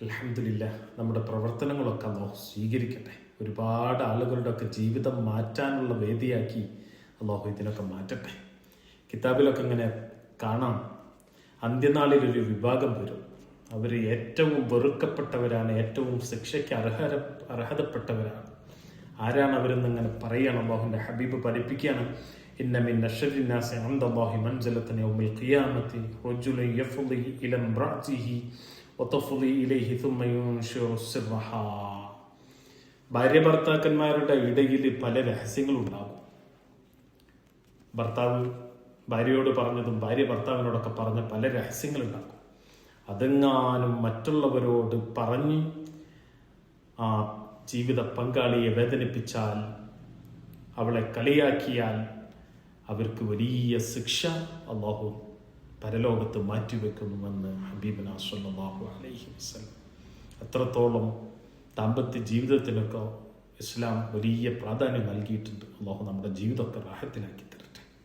അൽഹംദുലില്ലാഹ് നമ്മുടെ പ്രവർത്തനങ്ങളൊക്കെ അല്ലാഹു സ്വീകരിക്കട്ടെ. ഒരുപാട് ആളുകളുടെയൊക്കെ ജീവിതം മാറ്റാനുള്ള വേദിയാക്കി അല്ലാഹു ഇതിനൊക്കെ മാറ്റട്ടെ. കിതാബിലൊക്കെ ഇങ്ങനെ കാണാം, അന്ത്യനാളിലൊരു വിഭാഗം വരും. അവർ ഏറ്റവും വെറുക്കപ്പെട്ടവരാണ്, ഏറ്റവും ശിക്ഷയ്ക്ക് അർഹതപ്പെട്ടവരാണ്. ആരാണ് അവരെന്നിങ്ങനെ പറയുകയാണ്. അല്ലാഹുവിൻ്റെ ഹബീബ് പഠിപ്പിക്കുകയാണ്, ഇന്ന മിൻ അശ്റരി നാസി ഇൻദല്ലാഹി മൻസിലതൻ യൗമിൽ ഖിയാമത്തി റജുലുൻ യഫ്ളി ഇലാ ഇംറഅതിഹി വതഫ്ളി ഇലൈഹി സുമ്മ യുൻശിറു സിർറഹാ. ഭാര്യ ഭർത്താക്കന്മാരുടെ ഇടയിൽ പല രഹസ്യങ്ങളുണ്ടാകും. ഭർത്താവ് ഭാര്യയോട് പറഞ്ഞതും ഭാര്യ ഭർത്താവിനോടൊക്കെ പറഞ്ഞ പല രഹസ്യങ്ങളുണ്ടാകും. അതെങ്ങാനും മറ്റുള്ളവരോട് പറഞ്ഞ് ആ ജീവിത പങ്കാളിയെ വേദനിപ്പിച്ചാൽ, അവളെ കളിയാക്കിയാൽ അവർക്ക് വലിയ ശിക്ഷ അല്ലാഹു പരലോകത്ത് മാറ്റിവെക്കുന്നുവെന്ന് ഹബീബുനാ സ്വല്ലല്ലാഹു അലൈഹി വസല്ലം. അത്രത്തോളം ദാമ്പത്യ ജീവിതത്തിനൊക്കെ ഇസ്ലാം വലിയ പ്രാധാന്യം നൽകിയിട്ടുണ്ട്. അല്ലാഹു നമ്മുടെ ജീവിതമൊക്കെ റാഹത്തിലാക്കി തരും.